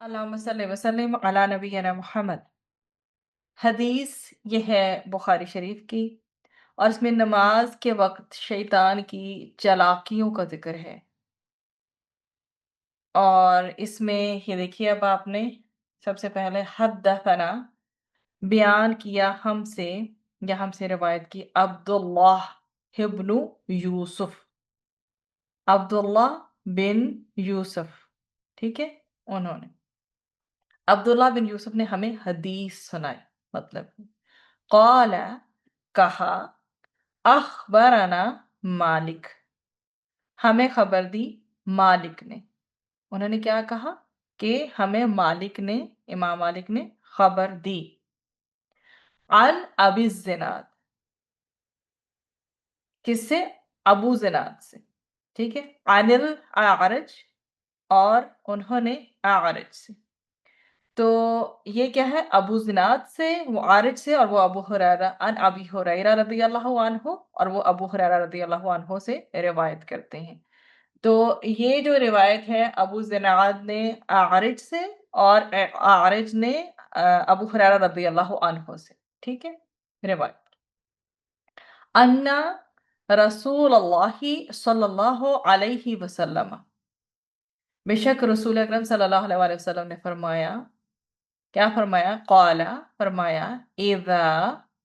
اللہم صلی وسلم علی نبینا محمد۔ حدیث یہ ہے بخاری شریف کی، اور اس میں نماز کے وقت شیطان کی چالاکیوں کا ذکر ہے۔ اور اس میں یہ دیکھیے، اب آپ نے سب سے پہلے حدثنا بیان کیا ہم سے، یا ہم سے روایت کی عبداللہ ابن یوسف، عبداللہ بن یوسف، ٹھیک ہے، انہوں نے عبداللہ بن یوسف نے ہمیں حدیث سنائی، مطلب قال کہا، اخبرنا مالک، ہمیں خبر دی مالک نے۔ انہوں نے کیا کہا کہ ہمیں مالک نے، امام مالک نے خبر دی، عن ابی الزناد، کس سے؟ ابو زناد سے، ٹھیک ہے، عن الاعرج، اور انہوں نے اعرج سے۔ تو یہ کیا ہے؟ ابو زناد سے، وہ عارج سے، اور وہ ابو ہریرہ، عن ابی ہریرہ رضی اللہ عنہ، اور وہ ابو ہریرہ رضی اللہ عنہ سے روایت کرتے ہیں۔ تو یہ جو روایت ہے ابو زناد نے عارج سے، اور عارج نے ابو ہریرہ رضی اللہ عنہ سے، ٹھیک ہے، روایت ان رسول اللہ صلی اللہ علیہ وسلم، بے شک رسول اکرم صلی اللہ علیہ وسلم نے فرمایا، کیا فرمایا؟ قال، فرمایا، اذا،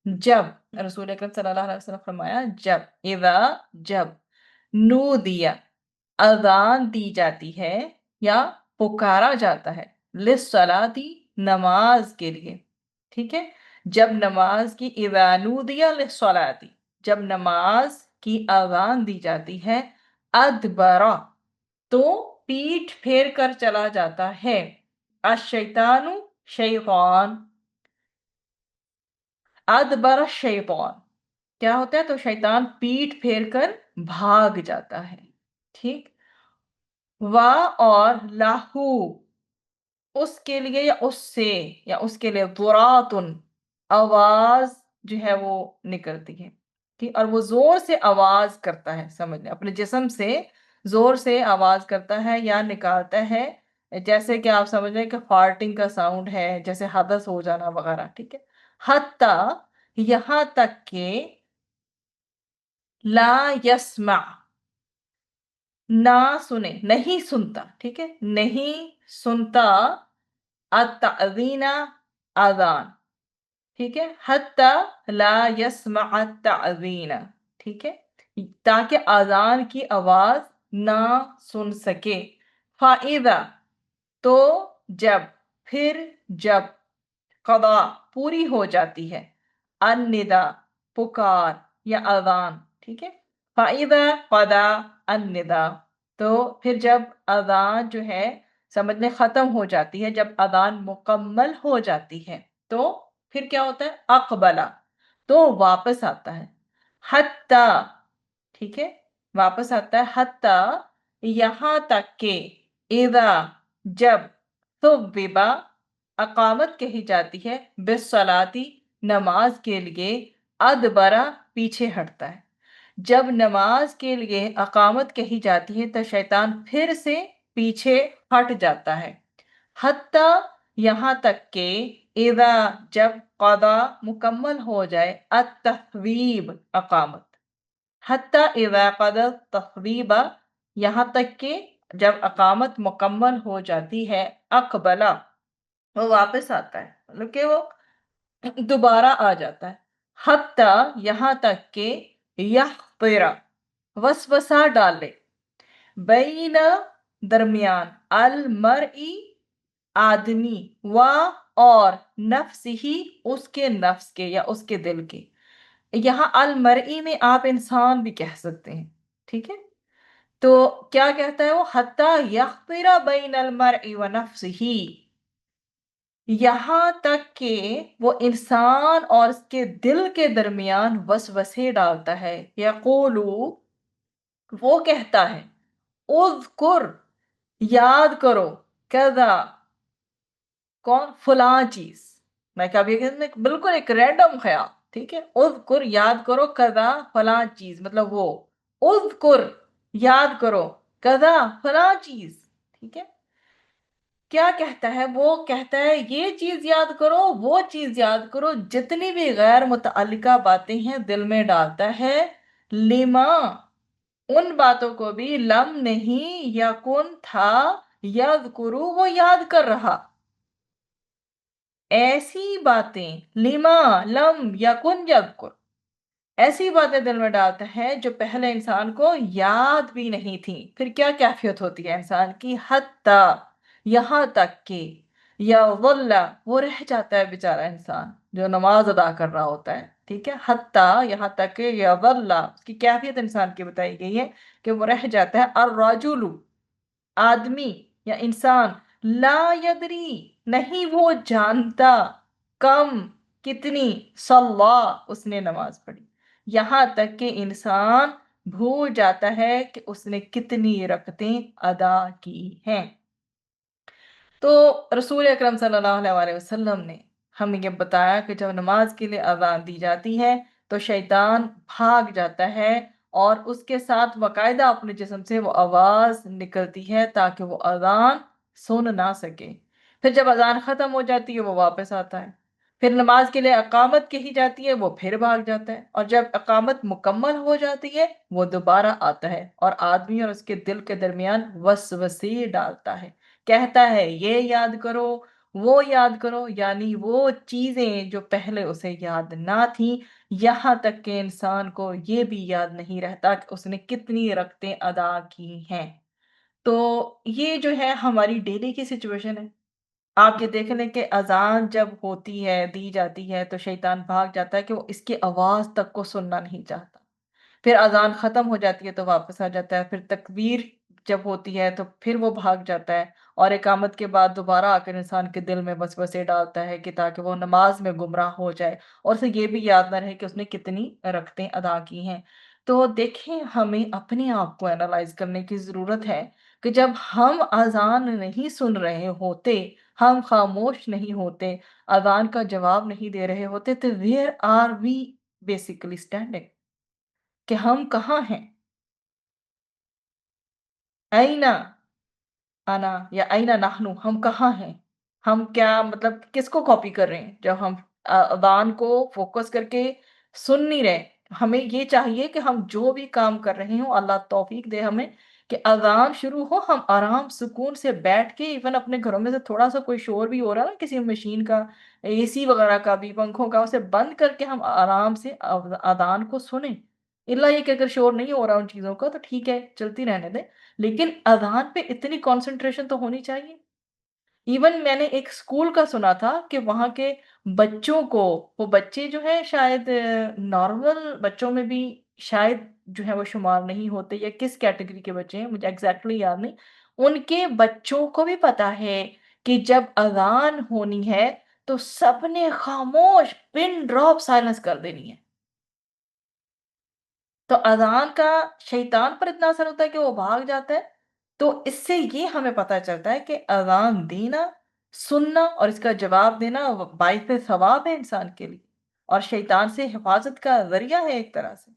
جب، رسول اکرم صلی اللہ علیہ وسلم فرمایا جب، اذا، جب، نودیا، اذان دی جاتی ہے یا پکارا جاتا ہے، للصلاۃ، نماز کے لیے، ٹھیک ہے، جب نماز کی، اذا نودیا للصلاۃ، جب نماز کی اذان دی جاتی ہے، ادبرا، تو پیٹھ پھیر کر چلا جاتا ہے، الشیطان، شیطان، ادبر الشیطان، کیا ہوتا ہے؟ تو شیطان پیٹھ پھیر کر بھاگ جاتا ہے، ٹھیک، اور لاہو، اس کے لیے یا اس سے، یا اس کے لیے ضراتن، آواز جو ہے وہ نکلتی ہے، ٹھیک، اور وہ زور سے آواز کرتا ہے، سمجھ لیں اپنے جسم سے زور سے آواز کرتا ہے یا نکالتا ہے، جیسے کہ آپ سمجھ لیں کہ فارٹنگ کا ساؤنڈ ہے، جیسے حدث ہو جانا وغیرہ، ٹھیک ہے، حتیٰ، یہاں تک کہ لا یسمع، نہ سنے، نہیں سنتا، ٹھیک ہے، نہیں سنتا، التأذین، اذان، ٹھیک ہے، حتیٰ لا یسمع التأذین، ٹھیک ہے، تاکہ اذان کی آواز نہ سن سکے، فَإِذَا، تو جب، پھر جب، قضا، پوری ہو جاتی ہے، الندا، پکار یا اذان، ٹھیک ہے، فَإِذَا قَضَى الندا، تو پھر جب اذان جو ہے سمجھ لیں ختم ہو جاتی ہے، جب اذان مکمل ہو جاتی ہے، تو پھر کیا ہوتا ہے؟ اقبلا، تو واپس آتا ہے، حتیٰ، ٹھیک ہے، واپس آتا ہے، حتیٰ، یہاں تک کہ، اذا، جب، ثُوِّبَ، اقامت کہی جاتی ہے، بالصلاۃ، نماز کے لیے، ادبرا، پیچھے ہٹتا ہے، جب نماز کے لیے اقامت کہی جاتی ہے تو شیطان پھر سے پیچھے ہٹ جاتا ہے، حتیٰ، یہاں تک کہ، اذا، جب، قضا، مکمل ہو جائے، التثویب، اقامت، حتیٰ اذا قضى التثویب، یہاں تک کہ جب اقامت مکمل ہو جاتی ہے، اقبلا، وہ واپس آتا ہے، مطلب کہ وہ دوبارہ آ جاتا ہے، حتیٰ، یہاں تک کہ، یحضر، وسوسہ ڈالے، بین، درمیان، المرئی، آدمی، و، اور، نفس ہی، اس کے نفس کے یا اس کے دل کے، یہاں المرئی میں آپ انسان بھی کہہ سکتے ہیں، ٹھیک ہے، تو کیا کہتا ہے وہ؟ حتیٰ یحضر بین المرئی و نفسہ، یہاں تک کہ وہ انسان اور اس کے دل کے درمیان وسوسے ڈالتا ہے، یقولو، وہ کہتا ہے، اذکر، یاد کرو، کذا، کون؟ فلاں چیز، میں کبھی بالکل ایک رینڈم خیال، ٹھیک ہے، اذکر، یاد کرو، کذا، فلاں چیز، مطلب وہ، اذکر، یاد کرو، کذا، فلاں چیز، ٹھیک ہے، کیا کہتا ہے؟ وہ کہتا ہے یہ چیز یاد کرو، وہ چیز یاد کرو، جتنی بھی غیر متعلقہ باتیں ہیں دل میں ڈالتا ہے، لما، ان باتوں کو بھی، لم نہیں، یکن تھا، یذکرو وہ یاد کر رہا، ایسی باتیں، لما لم یکن یذکر، ایسی باتیں دل میں ڈالتا ہے جو پہلے انسان کو یاد بھی نہیں تھیں۔ پھر کیا کیفیت ہوتی ہے انسان کی؟ حتی، یہاں تک کہ، یا وہ رہ جاتا ہے بیچارہ انسان جو نماز ادا کر رہا ہوتا ہے، ٹھیک ہے، حتی یہاں تک کہ، یا اس کی کیفیت انسان کی بتائی گئی ہے کہ وہ رہ جاتا ہے، الرجل آدمی یا انسان، لا یدری نہیں وہ جانتا، کم کتنی، صلا اس نے نماز پڑھی، یہاں تک کہ انسان بھول جاتا ہے کہ اس نے کتنی رکعتیں ادا کی ہیں۔ تو رسول اکرم صلی اللہ علیہ وسلم نے ہمیں یہ بتایا کہ جب نماز کے لیے اذان دی جاتی ہے تو شیطان بھاگ جاتا ہے، اور اس کے ساتھ باقاعدہ اپنے جسم سے وہ آواز نکلتی ہے تاکہ وہ اذان سن نہ سکے۔ پھر جب اذان ختم ہو جاتی ہے وہ واپس آتا ہے، پھر نماز کے لیے اقامت کہی جاتی ہے، وہ پھر بھاگ جاتا ہے، اور جب اقامت مکمل ہو جاتی ہے وہ دوبارہ آتا ہے اور آدمی اور اس کے دل کے درمیان وسوسے ڈالتا ہے، کہتا ہے یہ یاد کرو، وہ یاد کرو، یعنی وہ چیزیں جو پہلے اسے یاد نہ تھیں، یہاں تک کہ انسان کو یہ بھی یاد نہیں رہتا کہ اس نے کتنی رکعتیں ادا کی ہیں۔ تو یہ جو ہے ہماری ڈیلی کی سچویشن ہے۔ آپ یہ دیکھ لیں کہ اذان جب ہوتی ہے، دی جاتی ہے، تو شیطان بھاگ جاتا ہے کہ وہ اس کی آواز تک کو سننا نہیں چاہتا۔ پھر اذان ختم ہو جاتی ہے تو واپس آ جاتا ہے، پھر تکبیر جب ہوتی ہے تو پھر وہ بھاگ جاتا ہے، اور اقامت کے بعد دوبارہ آ کر انسان کے دل میں وسوسے ڈالتا ہے کہ تاکہ وہ نماز میں گمراہ ہو جائے اور اسے یہ بھی یاد نہ رہے کہ اس نے کتنی رکعتیں ادا کی ہیں۔ تو دیکھیں، ہمیں اپنے آپ کو اینالائز کرنے کی ضرورت ہے کہ جب ہم اذان نہیں سن رہے ہوتے، ہم خاموش نہیں ہوتے، اذان کا جواب نہیں دے رہے ہوتے، تو where are we basically standing, کہ ہم کہاں ہیں؟ اینا انا یا اینا نحنو، ہم کہاں ہیں؟ ہم کیا مطلب کس کو کاپی کر رہے ہیں جب ہم اذان کو فوکس کر کے سن نہیں رہے؟ ہمیں یہ چاہیے کہ ہم جو بھی کام کر رہے ہوں اللہ توفیق دے ہمیں کہ اذان شروع ہو، ہم آرام سکون سے بیٹھ کے، ایون اپنے گھروں میں سے تھوڑا سا کوئی شور بھی ہو رہا ہے نا، کسی مشین کا، اے سی وغیرہ کا بھی، پنکھوں کا، اسے بند کر کے ہم آرام سے اذان کو سنیں۔ اللہ یہ کہ اگر شور نہیں ہو رہا ان چیزوں کا تو ٹھیک ہے، چلتی رہنے دیں، لیکن اذان پہ اتنی کانسنٹریشن تو ہونی چاہیے۔ ایون میں نے ایک اسکول کا سنا تھا کہ وہاں کے بچوں کو، وہ بچے جو ہیں شاید نارمل بچوں میں بھی شاید جو ہے وہ شمار نہیں ہوتے، یا کس کیٹیگری کے بچے ہیں مجھے ایگزیکٹلی یاد نہیں، ان کے بچوں کو بھی پتا ہے کہ جب اذان ہونی ہے تو سب نے خاموش پن ڈراپ سائلنس کر دینی ہے۔ تو اذان کا شیطان پر اتنا اثر ہوتا ہے کہ وہ بھاگ جاتا ہے۔ تو اس سے یہ ہمیں پتہ چلتا ہے کہ اذان دینا، سننا اور اس کا جواب دینا باعث ثواب ہے انسان کے لیے، اور شیطان سے حفاظت کا ذریعہ ہے ایک طرح سے۔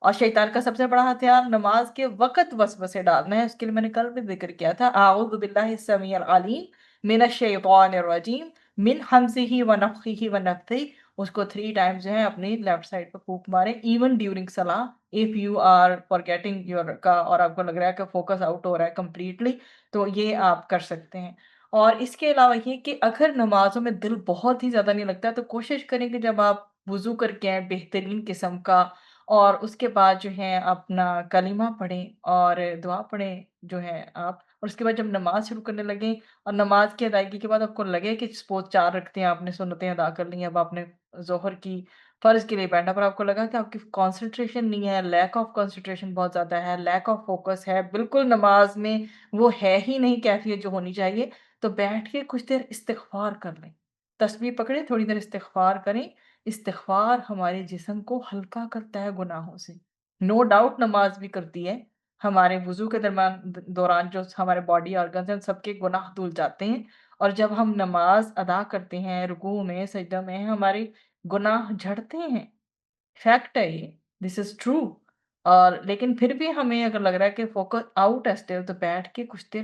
اور شیطان کا سب سے بڑا ہتھیار نماز کے وقت وسوسے ڈالنا ہے، اس کے لیے میں نے کل بھی ذکر کیا تھا، اعوذ باللہ السمیع العلیم من الشیطان الرجیم من حمزہ ونفخہ ونفثہ، اس کو 3 ٹائمز جو ہے اپنی لیفٹ سائڈ پہ پھونک مارے، ایون ڈیورنگ صلاح، if you are forgetting your کا، اور آپ کو لگ رہا ہے کہ فوکس آؤٹ ہو رہا ہے کمپلیٹلی، تو یہ آپ کر سکتے ہیں۔ اور اس کے علاوہ یہ کہ اگر نمازوں میں دل بہت ہی زیادہ نہیں لگتا تو کوشش کریں کہ جب آپ وضو کر کے آئیں بہترین قسم کا، اور اس کے بعد جو ہے اپنا کلمہ پڑھیں اور دعا پڑھیں جو ہے آپ، اور اس کے بعد جب نماز شروع کرنے لگیں اور نماز کی ادائیگی کے بعد آپ کو لگے کہ سپوز 4 رکعتیں آپ نے سنتیں ادا کر لی ہیں، اب آپ نے ظہر کی فرض کے لیے بیٹھنا، پر آپ کو لگا کہ آپ کی کنسنٹریشن نہیں ہے، لیک آف کنسنٹریشن بہت زیادہ ہے، لیک آف فوکس ہے، بالکل نماز میں وہ ہے ہی نہیں کیفیت جو ہونی چاہیے، تو بیٹھ کے کچھ دیر استغفار کر لیں، تسبیح پکڑیں، تھوڑی دیر استغفار کریں۔ استغفار ہمارے جسم کو ہلکا کرتا ہے گناہوں سے، نو ڈاؤٹ نماز بھی کرتی ہے، ہمارے وضو کے دوران جو ہمارے باڈی آرگنز ہیں ان سب کے گناہ دھل جاتے ہیں، اور جب ہم نماز ادا کرتے ہیں رکوع میں، سجدہ میں، ہمارے گناہ جھڑتے ہیں، فیکٹ ہے یہ، دس از ٹرو۔ اور لیکن پھر بھی ہمیں اگر لگ رہا ہے کہ فوکس آؤٹ ہے اسٹل، تو بیٹھ کے کچھ دیر